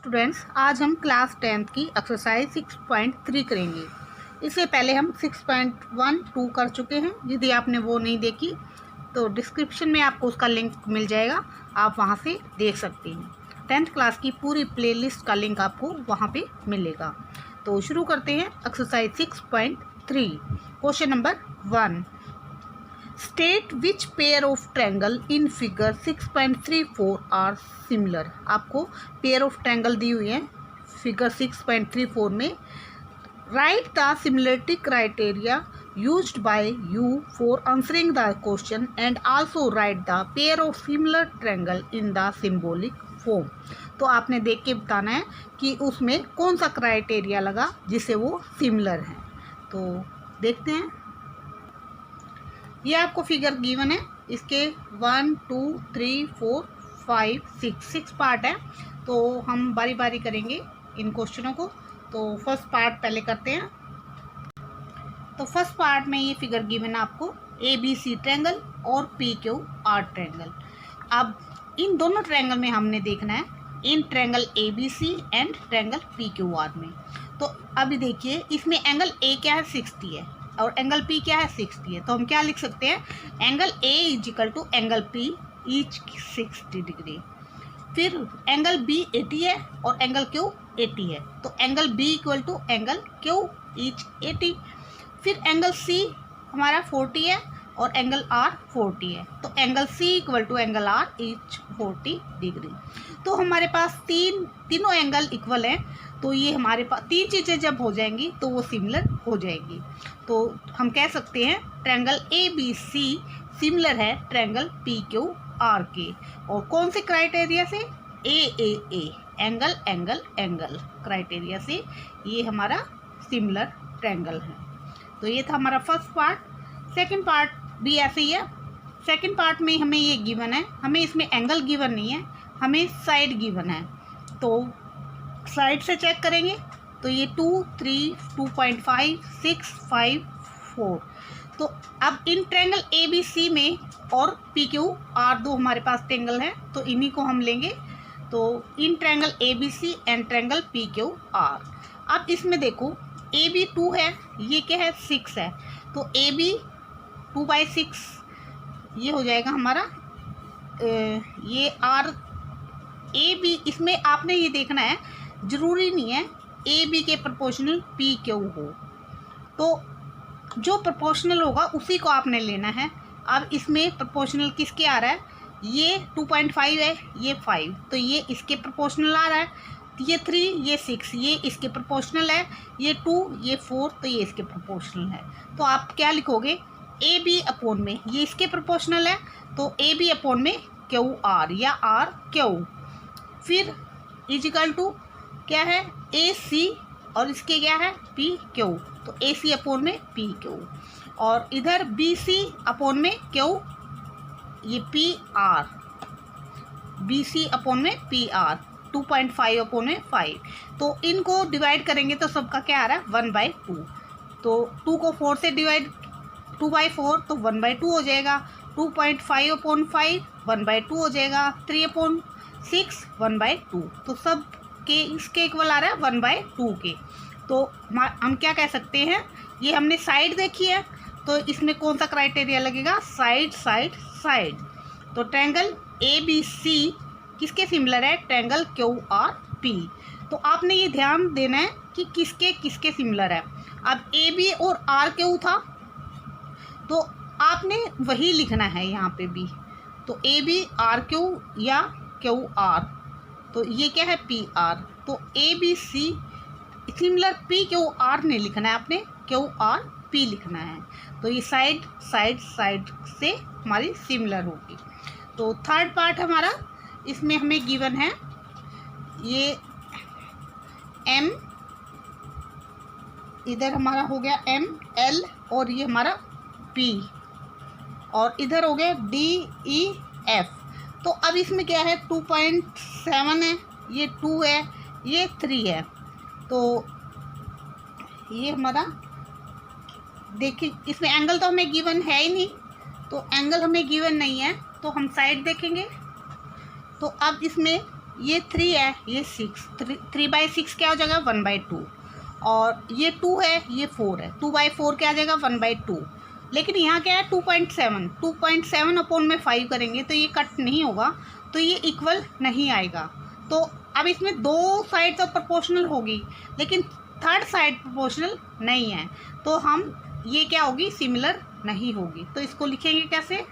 Students, आज हम class 10th की एक्सरसाइज 6.3 करेंगे। इससे पहले हम 6.12 कर चुके हैं। यदि आपने वो नहीं देखी तो डिस्क्रिप्शन में आपको उसका लिंक मिल जाएगा, आप वहां से देख सकते हैं। 10th क्लास की पूरी प्लेलिस्ट का लिंक आपको वहां पे मिलेगा। तो शुरू करते हैं exercise 6.3। Question number 1, state which pair of triangle in figure 6.34 are similar. आपको पेयर ऑफ ट्रायंगल दी हुई है फिगर 6.34 में। Write the similarity criteria used by you for answering the question and also write the pair of similar triangle in the symbolic form. तो आपने देख के बताना है कि उसमें कौन सा क्राइटेरिया लगा जिससे वो सिमिलर है। तो देखते हैं। ये आपको फिगर गिवन है, इसके 1 2 3 4 5 6 पार्ट है। तो हम बारी बारी करेंगे इन क्वेश्चनों को। तो फर्स्ट पार्ट पहले करते हैं। तो फर्स्ट पार्ट में ये फिगर गिवन है आपको ABC ट्रायंगल और PQR ट्रायंगल। अब इन दोनों ट्रायंगल में हमने देखना है in triangle ABC and triangle PQR में। तो अभी देखिए, इसमें एंगल A क्या है, 60 है, और एंगल P क्या है, 60 है। तो हम क्या लिख सकते हैं, angle A is equal to angle P each 60 degree. फिर एंगल B 80 है और एंगल Q 80 है, तो angle B equal to angle Q each 80। फिर एंगल C हमारा 40 है और एंगल R 40 है, तो angle C equal to angle R each 40 degree. तो हमारे पास तीनों एंगल इक्वल हैं। तो ये हमारे पास तीन चीज़ें जब हो जाएंगी तो वो सिमिलर हो जाएगी। तो हम कह सकते हैं ट्रायंगल ABC सिमिलर है ट्रायंगल PQR के। और कौन से क्राइटेरिया से, AAA angle angle angle criteria से ये हमारा सिमिलर ट्रायंगल है। तो ये था हमारा फर्स्ट पार्ट। सेकंड पार्ट भी ऐसे ही है। सेकंड पार्ट में हमें ये गिवन है, हमें इसमें एंगल गिवन नहीं है, हमें साइड गिवन है। तो साइड से चेक करेंगे तो ये 2 3 2.5 6 5 4। तो अब इन ट्रायंगल ABC में और PQR दो हमारे पास ट्रायंगल हैं, तो इन्हीं को हम लेंगे। तो in triangle ABC and triangle PQR। अब इसमें देखो AB 2 है, ये क्या है, 6 है। तो AB 2/6 ये हो जाएगा हमारा। ये R AB, इसमें आपने ये देखना है, जरूरी नहीं है AB के प्रोपोर्शनल PQ हो, तो जो प्रोपोर्शनल होगा उसी को आपने लेना है। अब इसमें प्रोपोर्शनल किसके आ रहा है, ये 2.5 है, ये 5, तो ये इसके प्रोपोर्शनल आ रहा है। ये 3, ये 6, ये इसके प्रोपोर्शनल है। ये 2, ये 4, तो ये इसके प्रोपोर्शनल है। तो आप क्या लिखोगे, AB अपॉन में ये इसके प्रोपोर्शनल है, तो AB अपॉन में QR या RQ। फिर इजिकल टू क्या है, AC और इसके क्या है, PQ, तो AC अपॉन में PQ। और इधर BC अपॉन में Q, ये PR, BC अपॉन में PR, 2.5 अपॉन में 5। तो इनको डिवाइड करेंगे तो सबका क्या आ रहा है, 1/2। तो 2 को 4 से डिवाइड, 2/4, तो 1/2 हो जाएगा। 2.5 अपॉन 5 1/2 हो जाएगा। 3 अपॉन 6 1/2। तो सब के इसके इक्वल आ रहा है 1/2 के। तो हम क्या कह सकते हैं, ये हमने साइड देखी है, तो इसमें कौन सा क्राइटेरिया लगेगा, साइड साइड साइड। तो ट्रायंगल ABC किसके सिमिलर है, ट्रायंगल QRP। तो आपने ये ध्यान देना है कि किसके किसके सिमिलर है। अब AB और RQ था, तो आपने वही लिखना है यहाँ पे भी। तो AB RQ या QR, तो ये क्या है, PR। तो ABC सिमिलर PQR नहीं लिखना है, आपने QRP लिखना है। तो ये साइड साइड साइड से हमारी सिमिलर होगी। तो थर्ड पार्ट हमारा, इसमें हमें गिवन है ये M, इधर हमारा हो गया M L, और ये हमारा P, और इधर हो गया D E F। तो अब इसमें क्या है, 2.7 है, ये 2 है, ये 3 है। तो ये हमारा देखिए, इसमें एंगल तो हमें गिवन है ही नहीं, तो एंगल हमें गिवन नहीं है, तो हम साइड देखेंगे। तो अब इसमें ये 3 है, ये 6, 3/6 क्या हो जाएगा 1/2, और ये 2 है, ये 4 है, 2/4 क्या आ जाएगा 1/2। लेकिन यहाँ क्या है 2.7 अपॉन में 5 करेंगे तो ये कट नहीं होगा, तो ये इक्वल नहीं आएगा। तो अब इसमें दो साइड तो प्रोपोर्शनल होगी, लेकिन थर्ड साइड प्रोपोर्शनल नहीं है, तो हम ये क्या होगी सिमिलर नहीं होगी। तो इसको लिखेंगे कैसे,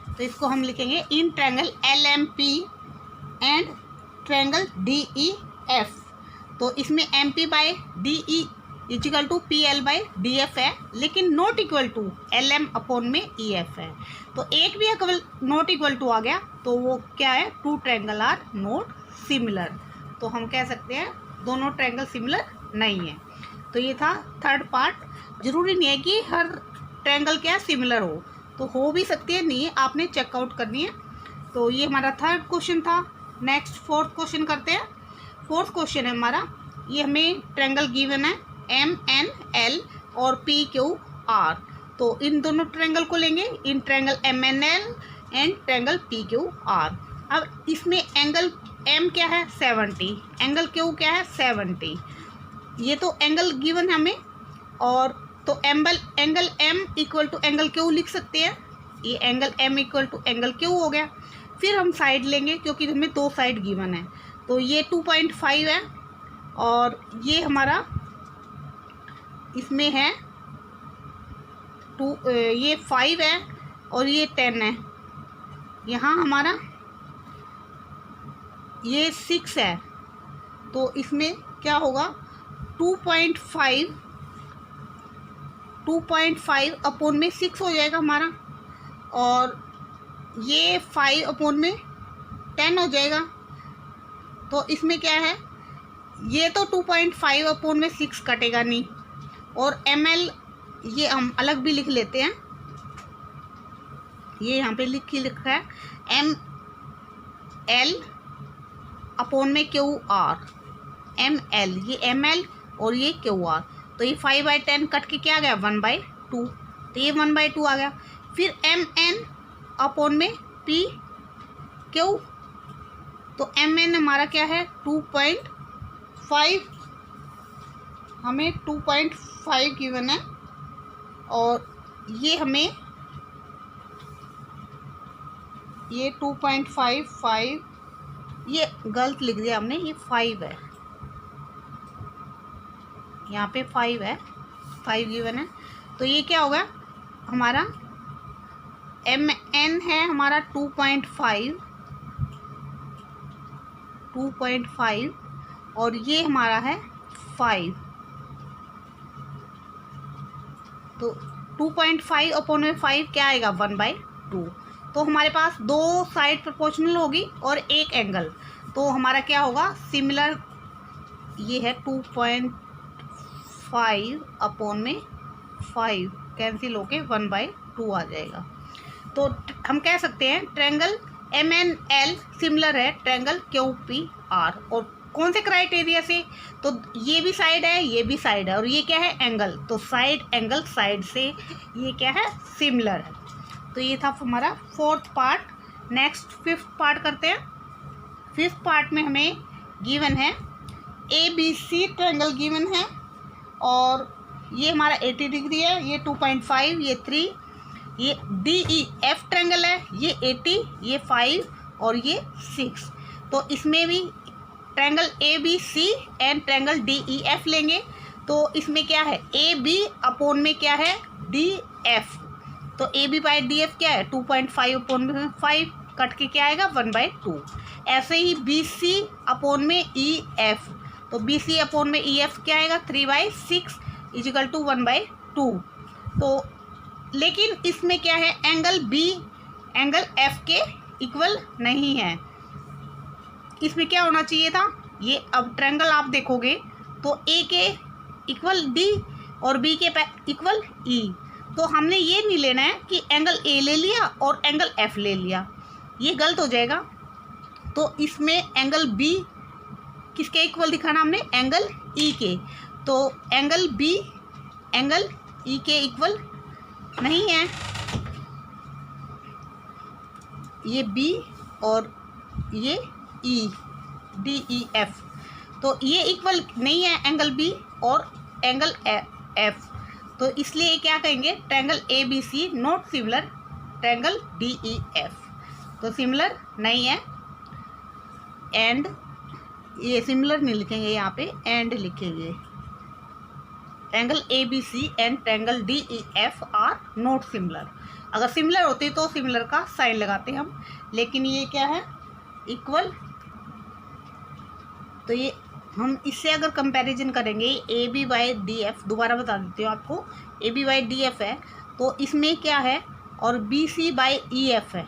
तो इसको हम लिखेंगे in triangle LMP and triangle DEF। तो इसमें MP/DE इक्वल टू PL/DF है, लेकिन not equal to LM upon में EF है। तो एक भी अगर नॉट इक्वल टू आ गया तो वो क्या है, two triangle are not similar. तो हम कह सकते हैं दोनों ट्रायंगल सिमिलर नहीं है। तो ये था थर्ड पार्ट। जरूरी नहीं है कि हर ट्रायंगल क्या सिमिलर हो, तो भी सकती है, नहीं आपने चेकआउट करनी है। तो ये हमारा थर्ड क्वेश्चन था। नेक्स्ट फोर्थ क्वेश्चन करते हैं। फोर्थ क्वेश्चन है हमारा, ये हमें ट्रायंगल गिवन है MNL और PQR। तो इन दोनों ट्रायंगल को लेंगे, in triangle MNL and triangle PQR। अब इसमें एंगल M क्या है 70, एंगल Q क्या है 70। ये तो एंगल गिवन है हमें, और तो angle M equal to angle Q लिख सकते हैं। ये angle M equal to angle Q हो गया। फिर हम साइड लेंगे क्योंकि हमें दो साइड गिवन है। तो ये 2.5 है, और ये हमारा इसमें है ये 5 है, और ये 10 है। यहाँ हमारा ये 6 है, तो इसमें क्या होगा 2.5 अपॉन में 6 हो जाएगा हमारा, और ये 5 अपॉन में 10 हो जाएगा। तो इसमें क्या है, ये तो 2.5 अपॉन में 6 कटेगा नहीं, और ML ये हम अलग भी लिख लेते हैं। ये यहाँ पे लिखा है ML अपॉन में QR, ML ये ML और ये QR। तो ये 5/10 कट के क्या आ गया 1/2, तो ये 1/2 आ गया। फिर MN अपॉन में PQ, तो MN हमारा क्या है 2.5, हमें 2.5 गिवन है, और ये हमें ये 2.5 ये गलत लिख दिया हमने, ये 5 है, यहाँ पे 5 है, 5 गिवन है। तो ये क्या होगा हमारा MN है हमारा 2.5, और ये हमारा है 5। तो 2.5 अपॉन में 5 क्या आएगा 1/2। तो हमारे पास दो साइड प्रोपोर्शनल होगी और एक एंगल, तो हमारा क्या होगा सिमिलर। ये है 2.5 अपॉन में 5 कैंसिल होके 1/2 आ जाएगा। तो हम कह सकते हैं ट्रायंगल MNL सिमिलर है ट्रायंगल QPR। और कौन से क्राइटेरिया से, तो ये भी साइड है, ये भी साइड है, और ये क्या है एंगल, तो साइड एंगल साइड से ये क्या है सिमिलर है। तो ये था हमारा fourth part. Next fifth part करते हैं। फिफ्थ पार्ट में हमें गिवन है ABC ट्रायंगल गिवन है, और ये हमारा 80 डिग्री है, ये 2.5, ये 3, ये DEF ट्रायंगल है, ये 80, ये 5 और ये 6। तो इसमें भी triangle ABC and triangle DEF लेंगे। तो इसमें क्या है AB अपॉन में क्या है DF, तो AB/DF क्या है 2.5 अपॉन में 5 कट के क्या आएगा 1/2। ऐसे ही BC अपॉन में EF, तो BC अपॉन में EF क्या आएगा 3/6 इजिकल टू 1/2। तो लेकिन इसमें क्या है एंगल B एंगल F के इक्वल नहीं है। इसमें क्या होना चाहिए था, ये अब ट्रायंगल आप देखोगे तो A के इक्वल D और B के इक्वल E। तो हमने ये नहीं लेना है कि एंगल A ले लिया और एंगल F ले लिया, ये गलत हो जाएगा। तो इसमें एंगल B किसके इक्वल दिखाना हमने, एंगल E के। तो एंगल B एंगल E के इक्वल नहीं है, ये B और ये E DEF, तो ये इक्वल नहीं है एंगल बी और एंगल एफ, तो इसलिए क्या कहेंगे, triangle ABC not similar triangle DEF, तो सिमिलर नहीं है। एंड ये सिमिलर नहीं लिखेंगे, यहाँ पे एंड लिखेंगे। Triangle ABC and triangle DEF are not similar. अगर सिमिलर होते तो सिमिलर का साइन लगाते हम, लेकिन ये क्या है, इक्वल। तो ये हम इससे अगर कंपैरिजन करेंगे AB/DF, दोबारा बता देती हूँ आपको, AB/DF है तो इसमें क्या है, और BC/EF है,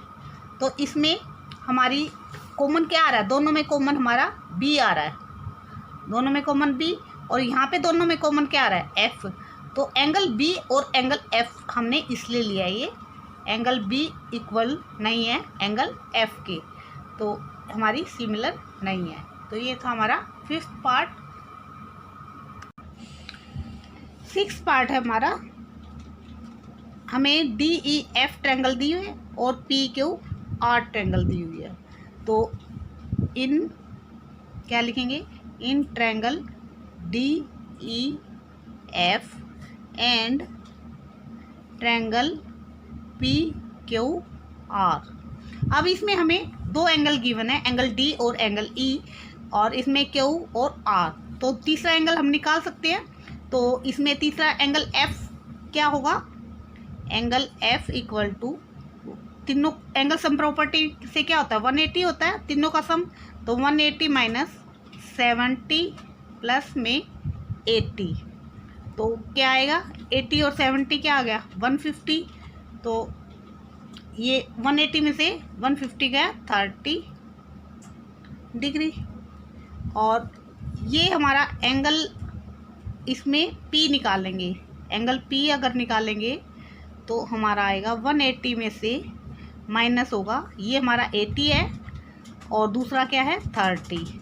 तो इसमें हमारी कॉमन क्या आ रहा है, दोनों में कॉमन हमारा B आ रहा है, दोनों में कॉमन B, और यहाँ पे दोनों में कॉमन क्या आ रहा है, F, तो एंगल B और एंगल F हमने इसलिए लिया है, ये एंगल B इक्वल नहीं है एंगल F के, तो हमारी सिमिलर नहीं है। तो ये था हमारा 5th पार्ट। 6th पार्ट है हमारा, हमें DEF ट्रायंगल दी हुई है और PQR ट्रायंगल दी हुई है, तो इन क्या लिखेंगे, in triangle DEF and triangle PQR। अब इसमें हमें दो एंगल गिवन है, एंगल D और एंगल E, और इसमें Q और R, तो तीसरा एंगल हम निकाल सकते हैं। तो इसमें तीसरा एंगल F क्या होगा, एंगल F इक्वल टू, तीनों एंगल सम प्रॉपर्टी से क्या होता है, 180 होता है तीनों का सम, तो 180 माइनस 70 प्लस में 80, तो क्या आएगा, 80 और 70 क्या आ गया, 150, तो ये 180 में से 150 गया 30 डिग्री, और ये हमारा एंगल, इसमें P निकालेंगे, एंगल P अगर निकालेंगे तो हमारा आएगा 180 में से माइनस होगा, ये हमारा 80 है और दूसरा क्या है 30,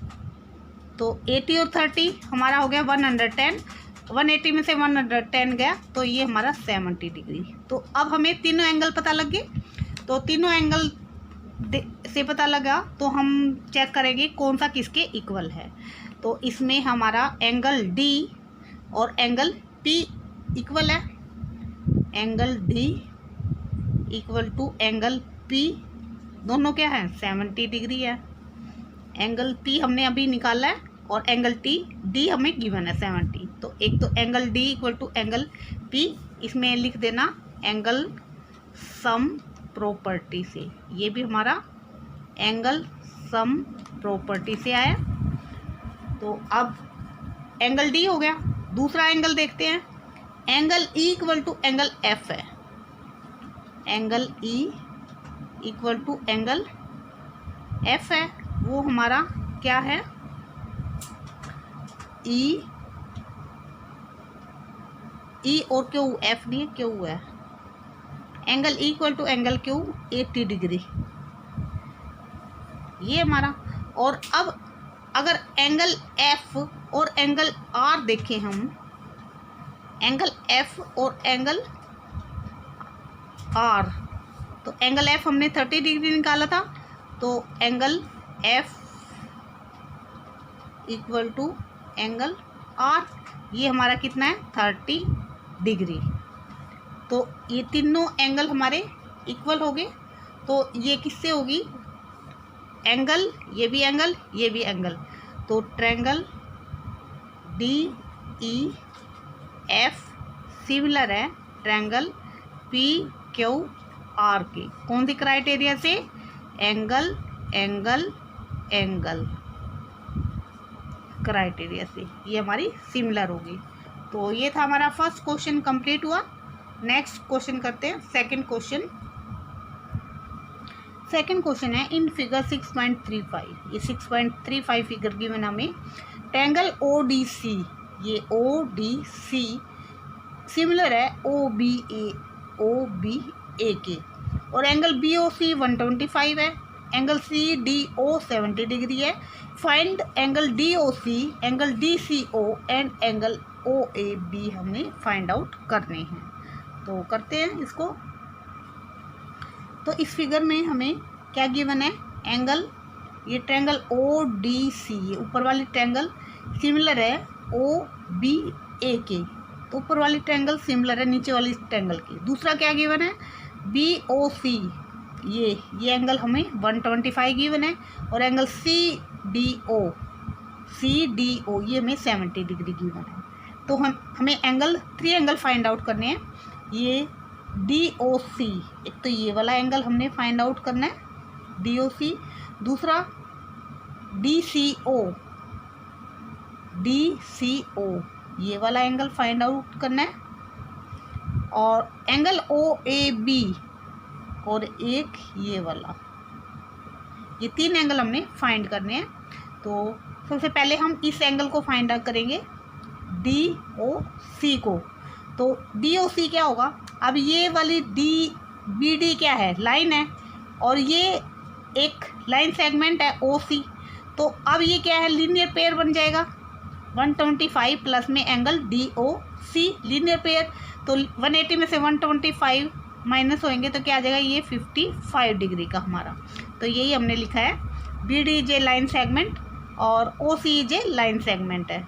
तो 80 और 30 हमारा हो गया 110, 180 में से 110 गया तो ये हमारा 70 डिग्री। तो अब हमें तीनों एंगल पता लग गए, तो तीनों एंगल से पता लगा तो हम चेक करेंगे कौन सा किसके इक्वल है। तो इसमें हमारा एंगल D और एंगल P इक्वल है, angle D equal to angle P, दोनों क्या है 70 डिग्री है, एंगल P हमने अभी निकाला है और एंगल D हमें गिवन है 70, तो एक तो angle D equal to angle P, इसमें लिख देना एंगल सम प्रॉपर्टी से, ये भी हमारा एंगल सम प्रॉपर्टी से आया। तो अब एंगल D हो गया, दूसरा एंगल देखते हैं, angle E equal to angle F है, angle E equal to angle F है, वो हमारा क्या है, E और Q, F नहीं है Q है, angle E equal to angle Q 80 degree, ये हमारा। और अब अगर एंगल F और एंगल R देखें हम, एंगल F और एंगल R, तो एंगल F हमने 30 डिग्री निकाला था, तो angle F equal to angle R, ये हमारा कितना है 30 डिग्री। तो ये तीनों एंगल हमारे इक्वल हो गए, तो ये किससे होगी, एंगल, ये भी एंगल, ये भी एंगल, तो ट्रायंगल DEF सिमिलर है ट्रायंगल PQR के, कौन सी क्राइटेरिया से, एंगल एंगल एंगल क्राइटेरिया से, ये हमारी सिमिलर होगी। तो ये था हमारा फर्स्ट क्वेश्चन कंप्लीट हुआ। नेक्स्ट क्वेश्चन करते हैं सेकंड क्वेश्चन। सेकंड क्वेश्चन है इन फिगर 6.35, ये 6.35 फिगर गिवन हमें, ट्रायंगल ODC, ये ODC सिमिलर है OBA के, और एंगल BOC 125 है, एंगल CDO 70 डिग्री है, find angle DOC, angle DCO and angle OAB हमें फाइंड आउट करने हैं। तो करते हैं इसको। तो इस फिगर में हमें क्या गिवन है, एंगल, ये ट्रायंगल ओ डी सी, ये ऊपर वाली ट्रायंगल सिमिलर है ओ बी ए के, तो ऊपर वाली ट्रायंगल सिमिलर है नीचे वाली ट्रायंगल की। दूसरा क्या गिवन है, बी ओ सी, ये एंगल हमें 125 गिवन है, और एंगल सी डी ओ ये हमें 70 डिग्री गिवन है। तो हमें थ्री एंगल फाइंड आउट करने हैं। ये डी ओ सी, एक तो ये वाला एंगल हमने फाइंड आउट करना है डी ओ सी, दूसरा डी सी ओ, ये वाला एंगल फाइंड आउट करना है, और एंगल ओ ए बी, और एक ये वाला, ये तीन एंगल हमने फाइंड करने हैं। तो सबसे पहले हम इस एंगल को फाइंड आउट करेंगे डी ओ सी को। तो डी ओ सी क्या होगा, अब ये वाली बी डी क्या है, लाइन है, और ये एक लाइन सेगमेंट है ओ सी, तो अब ये क्या है, लीनियर पेयर बन जाएगा 125 प्लस में एंगल डी ओ सी, लीनियर पेयर। तो 180 में से 125 माइनस होएंगे तो क्या आ जाएगा, ये 55 डिग्री का हमारा। तो यही हमने लिखा है, B D J line segment और O C J line segment है।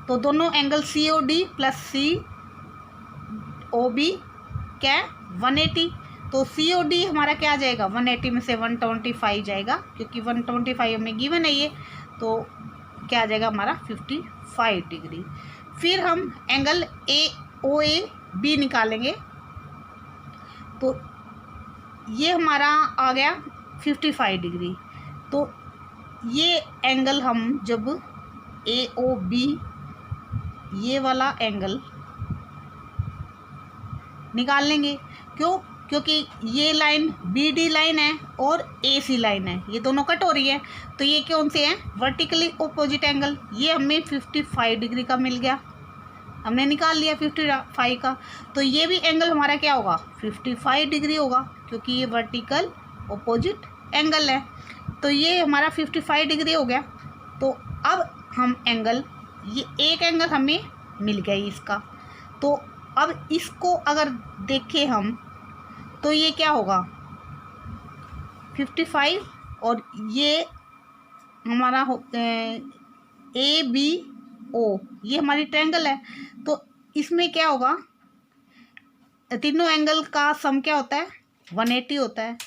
तो दोनों angle C O D plus C O B क्या है 180, तो सी ओ डी हमारा क्या आ जाएगा, 180 में से 125 जाएगा, क्योंकि 125 हमें गिवन है ये, तो क्या आ जाएगा हमारा 55 डिग्री। फिर हम एंगल ओ ए बी निकालेंगे, तो ये हमारा आ गया 55 डिग्री। तो ये एंगल हम जब ए ओ बी, ये वाला एंगल निकाल लेंगे, क्यों, क्योंकि ये लाइन बी डी लाइन है और ए सी लाइन है, ये दोनों कट हो रही है, तो ये कौन से हैं, वर्टिकली ओपोजिट एंगल। ये हमें 55 डिग्री का मिल गया, हमने निकाल लिया 55 का। तो ये भी एंगल हमारा क्या होगा, 55 डिग्री होगा, क्योंकि ये वर्टिकल ओपोजिट एंगल है। तो ये हमारा 55 डिग्री हो गया। तो अब हम एंगल, ये एक एंगल हमें मिल गया इसका, तो अब इसको अगर देखें हम, तो ये क्या होगा 55, और ये हमारा ए बी ओ, ये हमारी ट्रायंगल है। तो इसमें क्या होगा, तीनों एंगल का सम क्या होता है, 180 होता है।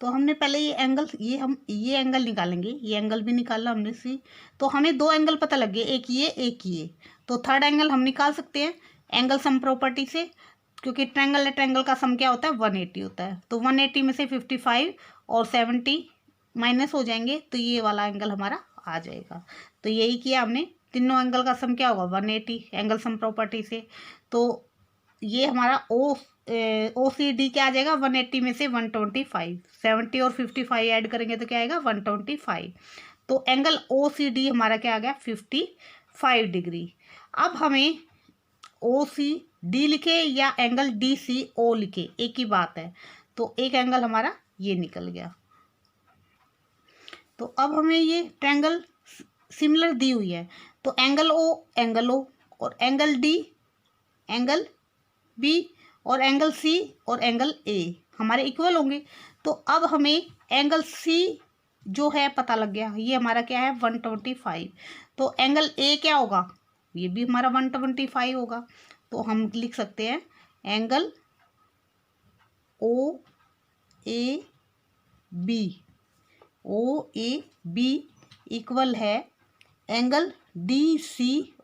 तो हमने पहले ये एंगल, ये एंगल निकालेंगे, ये एंगल भी निकाला हमने सी, तो हमें दो एंगल पता लग गए, एक ये। तो थर्ड एंगल हम निकाल सकते हैं एंगल सम प्रॉपर्टी से, क्योंकि ट्रायंगल है, ट्रायंगल का सम क्या होता है, 180 होता है। तो 180 में से 55 और 70 माइनस हो जाएंगे, तो ये वाला एंगल हमारा आ जाएगा। तो यही किया हमने, तीनों एंगल का सम क्या होगा 180 एंगल सम प्रॉपर्टी से। तो ये हमारा ओ सी डी क्या आ जाएगा, 180 में से 125, 70 और 55 ऐड करेंगे तो क्या आएगा 125। तो एंगल ओ सी डी हमारा क्या आ गया 55 डिग्री। अब हमें ओ सी डी लिखे या एंगल डी सी ओ लिखे, एक ही बात है। तो एक एंगल हमारा ये निकल गया। तो अब हमें ये ट्रायंगल सिमिलर दी हुई है, तो एंगल ओ और एंगल डी, एंगल बी और एंगल सी और एंगल ए हमारे इक्वल होंगे। तो अब हमें एंगल सी जो है पता लग गया, ये हमारा क्या है 125। तो एंगल ए क्या होगा, ये भी हमारा 125 होगा। तो हम लिख सकते हैं angle O A B equal है एंगल डी सी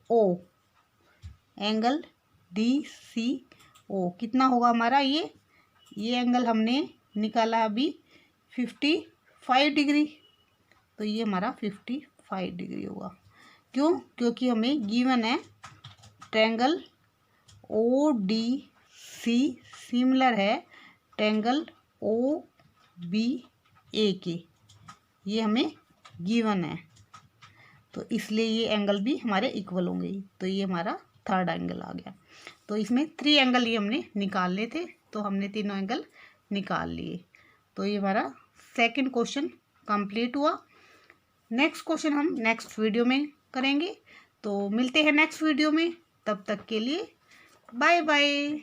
ओ, कितना होगा हमारा, ये एंगल हमने निकाला अभी 55 डिग्री। तो ये हमारा 55 डिग्री होगा। क्यों, क्योंकि हमें गिवन है triangle O D C similar है ट्रायंगल ओ बी ए के, ये हमें गिवन है, तो इसलिए ये एंगल भी हमारे इक्वल होंगे। तो ये हमारा थर्ड एंगल आ गया। तो इसमें 3 एंगल ये हमने निकालने थे, तो हमने तीनों एंगल निकाल लिए। तो ये हमारा सेकंड क्वेश्चन कंप्लीट हुआ। नेक्स्ट क्वेश्चन हम नेक्स्ट वीडियो में करेंगे। तो मिलते हैं नेक्स्ट वीडियो में, तब तक के लिए बाय बाय।